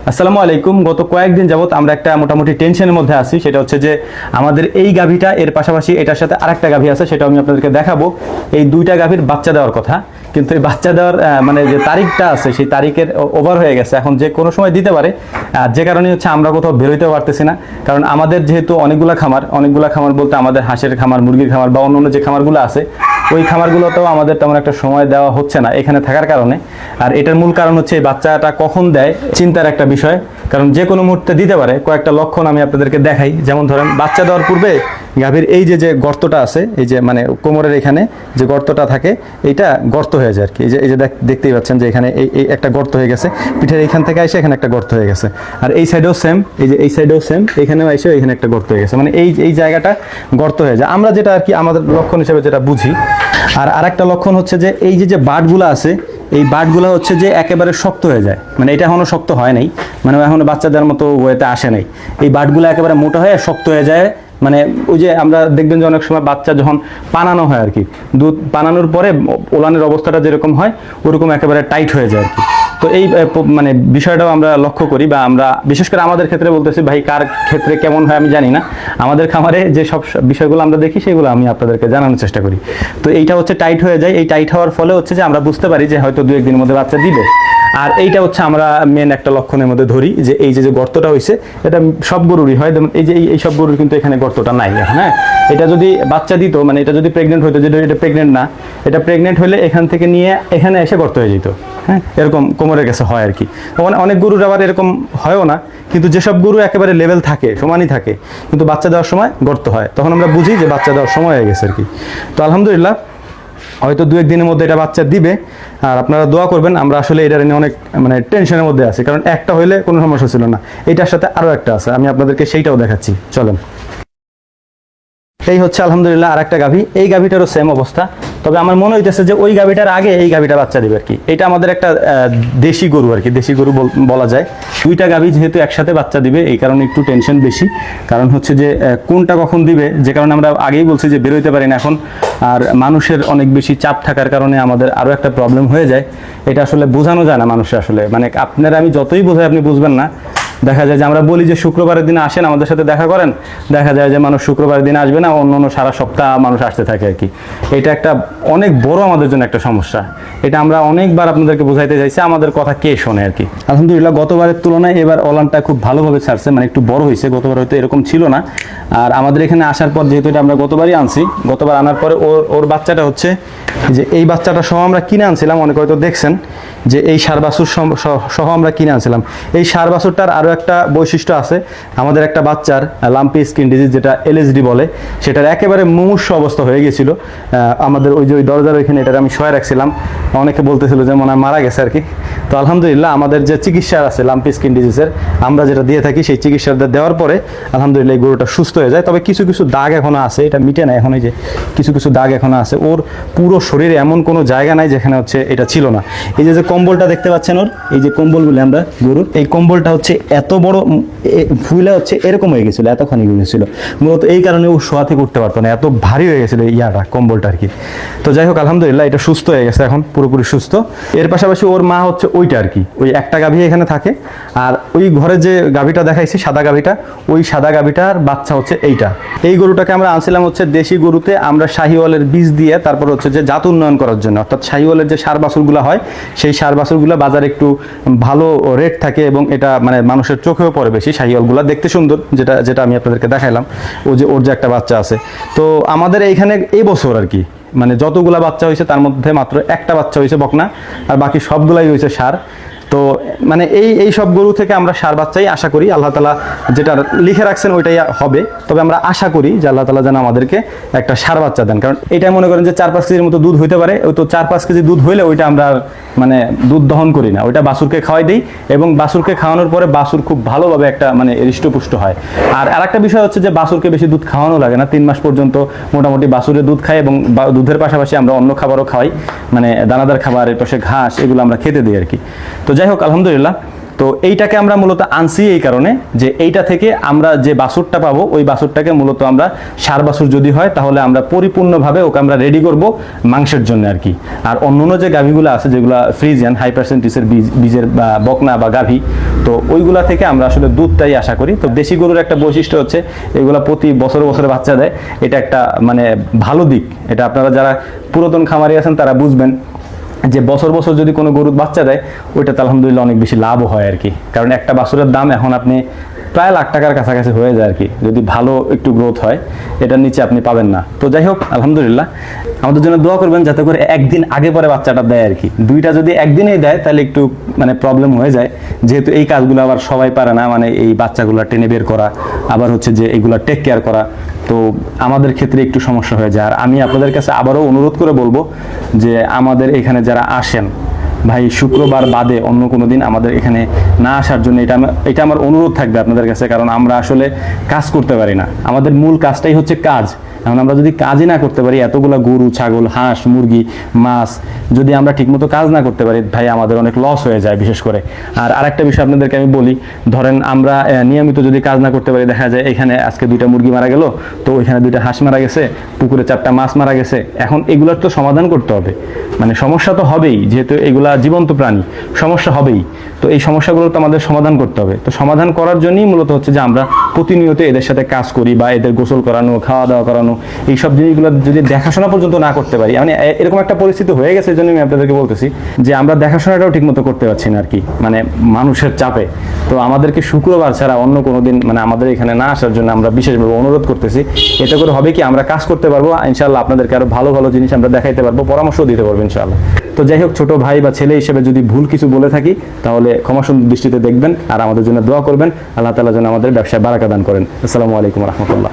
আসসালামু আলাইকুম। গত কয়েকদিন যাবত আমরা একটা মোটামুটি টেনশনের মধ্যে আছি। সেটা হচ্ছে যে আমাদের এই গাভীটা এর পাশাপাশি এটার সাথে আরেকটা গাভী আছে, সেটা আমি আপনাদেরকে দেখাবো। এই দুইটা গাভীর বাচ্চা দেওয়ার কথা, কিন্তু এই বাচ্চা দেওয়ার মানে যে তারিখটা আছে সেই তারিখের ওভার হয়ে গেছে। এখন যে কোনো সময় দিতে পারে, যে কারণে হচ্ছে আমরা কোথাও বেরোতেও পারতেছি না। কারণ আমাদের যেহেতু অনেকগুলা খামার বলতে আমাদের হাঁসের খামার, মুরগির খামার বা অন্য যে খামারগুলো আছে, ওই খামারগুলোতেও আমাদের তেমন একটা সময় দেওয়া হচ্ছে না এখানে থাকার কারণে। আর এটার মূল কারণ হচ্ছে এই বাচ্চাটা কখন দেয় চিন্তার একটা বিষয়, কারণ যে কোনো মুহূর্তে দিতে পারে। কয়েকটা লক্ষণ আমি আপনাদেরকে দেখাই। যেমন ধরেন, বাচ্চা দেওয়ার পূর্বে গাভীর এই যে গর্তটা আছে, এই যে মানে কোমরের এখানে যে গর্তটা থাকে, এইটা গর্ত হয়ে যায় আর কি। এই যে দেখতেই পাচ্ছেন যে এখানে এই একটা গর্ত হয়ে গেছে, পিঠের এইখান থেকে এসে এখানে একটা গর্ত হয়ে গেছে। আর এই সাইডেও সেম, এই সাইডেও সেম, এখানেও এসে এখানে একটা গর্ত হয়ে গেছে, মানে এই জায়গাটা গর্ত হয়ে যায়। আমরা যেটা আর কি আমাদের লক্ষণ হিসেবে যেটা বুঝি। আর আরেকটা লক্ষণ হচ্ছে যে এই যে বাটগুলো আছে, এই বাটগুলো হচ্ছে যে একেবারে শক্ত হয়ে যায়, মানে এটা এখনো শক্ত হয় নাই, মানে এখনো বাচ্চাদের মতো ওয়েতে আসে নাই। এই বাটগুলো একেবারে মোটা হয়ে শক্ত হয়ে যায়। মানে ওই যে আমরা দেখবেন যে অনেক সময় বাচ্চা যখন পানানো হয় আর কি, দুধ পানানোর পরে ওলানের অবস্থাটা যেরকম হয় ওরকম একেবারে টাইট হয়ে যায় আর কি। তো এই মানে বিষয়টাও আমরা লক্ষ্য করি, বা আমরা বিশেষ করে আমাদের ক্ষেত্রে বলতেছি, ভাই কার ক্ষেত্রে কেমন হয় আমি জানি না। আমাদের খামারে যে সব বিষয়গুলো আমরা দেখি সেগুলো আমি আপনাদেরকে জানানোর চেষ্টা করি। তো এইটা হচ্ছে টাইট হয়ে যায়। এই টাইট হওয়ার ফলে হচ্ছে যে আমরা বুঝতে পারি যে হয়তো 2-1 দিনের মধ্যে বাচ্চা দিবে। আর এইটা হচ্ছে আমরা মেন একটা লক্ষণের মধ্যে ধরি, যে এই যে গর্তটা হয়েছে এটা সব গরুরই হয়। যেমন এই যে এই সব গরুর কিন্তু এখানে গর্তটা নাই। হ্যাঁ, এটা যদি বাচ্চা দিত, মানে এটা যদি প্রেগনেন্ট হইতো, যেটা এটা প্রেগনেন্ট না, এটা প্রেগনেন্ট হলে এখান থেকে নিয়ে এখানে এসে গর্ত হয়ে যেত। হ্যাঁ, এরকম কোমরের কাছে হয় আর কি। অনেক গরুর আবার এরকম হয়ও না, কিন্তু যেসব গরু একেবারে লেভেল থাকে, সমানই থাকে, কিন্তু বাচ্চা দেওয়ার সময় গর্ত হয়, তখন আমরা বুঝি যে বাচ্চা দেওয়ার সময় হয়ে গেছে আর কি। তো আলহামদুলিল্লাহ, হয়তো 2-1 দিনের মধ্যে এটা বাচ্চা দিবে। আর আপনারা দোয়া করবেন। আমরা আসলে এটা নিয়ে অনেক মানে টেনশনের মধ্যে আছি, কারণ একটা হইলে কোনো সমস্যা ছিল না, এটার সাথে আরও একটা আছে, আমি আপনাদেরকে সেইটাও দেখাচ্ছি, চলেন। এই হচ্ছে আলহামদুলিল্লাহ আর একটা গাভী। এই গাভীটারও সেম অবস্থা, তবে আমার মনে হইতেছে যে ওই গাভীটার আগে এই গাভীটা বাচ্চা দিবে আর কি। এটা আমাদের একটা দেশি গরু আর কি, দেশি গরু বলা যায়। দুইটা গাভী যেহেতু একসাথে বাচ্চা দিবে, এই কারণে একটু টেনশন বেশি। কারণ হচ্ছে যে কোনটা কখন দিবে, যে কারণে আমরা আগেই বলছি যে বেরোইতে পারি না এখন। আর মানুষের অনেক বেশি চাপ থাকার কারণে আমাদের আরও একটা প্রবলেম হয়ে যায়। এটা আসলে বোঝানো যায় না মানুষের, আসলে মানে আপনারা আমি যতই বোঝাই আপনি বুঝবেন না। দেখা যায় যে আমরা বলি যে শুক্রবারের দিনে আসেন আমাদের সাথে দেখা করেন, দেখা যায় যে মানুষ শুক্রবারের দিনে আসবে না, অন্য সারা সপ্তাহ মানুষ আসতে থাকে আর কি। এটা একটা অনেক বড় আমাদের জন্য একটা সমস্যা। এটা আমরা অনেকবার আপনাদেরকে বোঝাইতে চাইছি, আমাদের কথা কে শোনে আর কি। আলহামদুলিল্লাহ, গতবারের তুলনায় এবার ওলানটা খুব ভালোভাবে ছাড়ছে, মানে একটু বড় হয়েছে। গতবার হয়তো এরকম ছিল না। আর আমাদের এখানে আসার পর, যেহেতু এটা আমরা গতবারই আনছি, গতবার আনার পরে ওর বাচ্চাটা হচ্ছে যে এই বাচ্চাটা সহ আমরা কিনে আনছিলাম। অনেকে হয়তো দেখছেন যে এই ষাঁড় বাছুর সহ আমরা কিনে আনছিলাম। এই ষাঁড় বাছুরটার আরও একটা বৈশিষ্ট্য আছে। আমাদের একটা বাচ্চার লাম্পি স্কিন ডিজিজ, যেটা এলএসডি বলে, সেটার একেবারে মুমূর্ষু অবস্থা হয়ে গেছিল। আমাদের ওই দরজার ওইখানে এটার আমি শোয়া রাখছিলাম। অনেকে বলতেছিল যে মনে হয় মারা গেছে আর কি। তো আলহামদুলিল্লাহ, আমাদের যে চিকিৎসা আছে লাম্পি স্কিন ডিজিজের, আমরা যেটা দিয়ে থাকি, সেই চিকিৎসাটা দেওয়ার পরে আলহামদুলিল্লাহ এই গরুটা সুস্থ হয়ে যায়। তবে কিছু দাগ এখনো আছে, এটা মিটে না এখন। এই যে কিছু দাগ এখনো আছে। ওর পুরো শরীরে এমন কোনো জায়গা নাই যেখানে হচ্ছে এটা ছিল না। এই যে কম্বলটা দেখতে পাচ্ছেন ওর, এই যে কম্বল বলে আমরা গরুর, এই কম্বলটা হচ্ছে এত বড় ফুলে হচ্ছে এরকম হয়ে গেছিল, এতখানি হয়ে গেছিল মূলত। এই কারণে ও শোয়া থেকে উঠতে পারতো না, এত ভারী হয়ে গেছিল কম্বলটা আর কি। তো যাই হোক, আলহামদুলিল্লাহ এটা সুস্থ হয়ে গেছে, এখন পুরোপুরি সুস্থ। এর পাশাপাশি ওর মা হচ্ছে ওইটা আর কি, ওই একটা গাভী এখানে থাকে। আর ওই ঘরে যে গাভীটা দেখাইছি, সাদা গাভীটা, ওই সাদা গাভীটার বাচ্চা হচ্ছে এইটা। এই গরুটাকে আমরা আনছিলাম হচ্ছে দেশি গরুতে আমরা শাহিওয়ালের বীজ দিয়ে, তারপর হচ্ছে যে জাত উন্নয়ন করার জন্য। অর্থাৎ শাহিওয়ালের যে ষাঁড় বাছুরগুলো হয়, সেই ষাঁড় বাছুরগুলো বাজারে একটু ভালো রেট থাকে, এবং এটা মানে মানুষের চোখেও পড়ে বেশি। শাহিওয়ালগুলো দেখতে সুন্দর, যেটা আমি আপনাদেরকে দেখাইলাম। ওর যে একটা বাচ্চা আছে। তো আমাদের এইখানে এই বছর আর কি, মানে যতগুলা বাচ্চা হয়েছে তার মধ্যে মাত্র একটা বাচ্চা হয়েছে বকনা, আর বাকি সবগুলাই হয়েছে ষাঁড়। তো মানে এই সব গরু থেকে আমরা ষাঁড় বাচ্চাই আশা করি। আল্লাহ তাআলা যেটা লিখে রাখছেন ওইটাই হবে। তবে আমরা আশা করি যে আল্লাহ তাআলা যেন আমাদেরকে একটা ষাঁড় বাচ্চা দেন, কারণ এটা মনে করেন যে 4-5 কেজির মতো দুধ হইতে পারে। ওই তো 4-5 কেজি দুধ হইলে ওইটা আমরা মানে দুধ দহন করি না, ওইটা বাছুরকে খাওয়াই দিই, এবং বাছুরকে খাওয়ানোর পরে বাছুর খুব ভালোভাবে একটা মানে হৃষ্টপুষ্ট হয়। আর আরেকটা বিষয় হচ্ছে যে বাছুরকে বেশি দুধ খাওয়ানো লাগে না। 3 মাস পর্যন্ত মোটামুটি বাছুরের দুধ খায়, এবং দুধের পাশাপাশি আমরা অন্য খাবারও খাওয়াই, মানে দানাদার খাবার, এর পাশে ঘাস, এগুলো আমরা খেতে দিই আর কি। তো যাই হোক, আলহামদুলিল্লাহ। তো এইটাকে আমরা মূলত আনছি এই কারণে যে এইটা থেকে আমরা যে বাছুরটা পাবো ওই বাছুরটাকে মূলত আমরা ষাঁড় বাছুর যদি হয় তাহলে আমরা পরিপূর্ণভাবে ওকে আমরা রেডি করব মাংসের জন্য আর কি। আর অন্যান্য যে গাভীগুলো আছে যেগুলো ফ্রিজিয়ান হাই পার্সেন্টেজের বীজের বা বকনা বা গাভী, তো ওইগুলা থেকে আমরা আসলে দুধটাই আশা করি। তো দেশি গরুর একটা বৈশিষ্ট্য হচ্ছে এগুলা প্রতি বছরে বছরে বাচ্চা দেয়, এটা একটা মানে ভালো দিক। এটা আপনারা যারা পুরাতন খামারি আছেন তারা বুঝবেন যে বছর বছর যদি কোনো গরুর বাচ্চা দেয় ওইটাতে আলহামদুলিল্লাহ অনেক বেশি লাভও হয় আর কি। কারণ একটা বাছুরের দাম এখন আপনি প্রায় লাখ টাকার কাছাকাছি হয়ে যায় আর কি, যদি ভালো একটু গ্রোথ হয়, এটার নিচে আপনি পাবেন না। তো যাই হোক আলহামদুলিল্লাহ, আমাদের জন্য দোয়া করবেন যাতে করে একদিন আগে পরে বাচ্চাটা দেয় আর কি। দুইটা যদি একদিনেই দেয় তাহলে একটু মানে প্রবলেম হয়ে যায়, যেহেতু এই কাজগুলো আবার সবাই পারে না, মানে এই বাচ্চাগুলো টেনে বের করা, আবার হচ্ছে যে এগুলো টেক কেয়ার করা, তো আমাদের ক্ষেত্রে একটু সমস্যা হয়ে যায়। আর আমি আপনাদের কাছে আবারও অনুরোধ করে বলবো যে আমাদের এখানে যারা আসেন ভাই, শুক্রবার বাদে অন্য কোনো দিন আমাদের এখানে না আসার জন্য এটা আমার অনুরোধ থাকবে আপনাদের কাছে। কারণ আমরা আসলে কাজ করতে পারি না, আমাদের মূল কাজটাই হচ্ছে কাজ। এখন আমরা যদি কাজই না করতে পারি, এতগুলো গরু ছাগল হাঁস মুরগি মাছ যদি আমরা ঠিকমতো কাজ না করতে পারি ভাই, আমাদের অনেক লস হয়ে যায় বিশেষ করে। আর আরেকটা বিষয় আপনাদেরকে আমি বলি, ধরেন আমরা নিয়মিত যদি কাজ না করতে পারি, দেখা যায় এখানে আজকে 2টা মুরগি মারা গেল, তো ওইখানে 2টা হাঁস মারা গেছে, পুকুরে 4টা মাছ মারা গেছে। এখন এগুলোর তো সমাধান করতে হবে, মানে সমস্যা তো হবেই, যেহেতু এগুলা জীবন্ত প্রাণী, সমস্যা হবেই। তো এই সমস্যাগুলো তো আমাদের সমাধান করতে হবে। তো সমাধান করার জন্যই মূলত হচ্ছে যে আমরা প্রতিনিয়ত এদের সাথে কাজ করি, বা এদের গোসল করানো, খাওয়া দাওয়া করানো, এইসব জিনিসগুলো যদি দেখাশোনা পর্যন্ত না করতে পারি, মানে এরকম একটা পরিস্থিতি হয়ে গেছে, এই জন্য আমি আপনাদেরকে বলতেছি যে আমরা দেখাশোনাটাও ঠিকমতো করতে পারছি না আর কি, মানে মানুষের চাপে। তো আমাদেরকে শুক্রবার ছাড়া অন্য কোনো দিন মানে আমাদের এখানে না আসার জন্য আমরা বিশেষভাবে অনুরোধ করতেছি। এতে করে হবে কি, আমরা কাজ করতে পারবো ইনশাআল্লাহ, আপনাদেরকে আরো ভালো ভালো জিনিস আমরা দেখাইতে পারবো, পরামর্শ দিতে পারবো ইনশাআল্লাহ। তো যাই হোক, ছোট ভাই বা ছেলে হিসেবে যদি ভুল কিছু বলে থাকি তাহলে ক্ষমাসুন্দর দৃষ্টিতে দেখবেন, আর আমাদের জন্য দোয়া করবেন। আল্লাহ তাআলা যেন আমাদের ব্যবসায় বারাকা দান করেন। আসসালামু আলাইকুম রহমতুল্লাহ।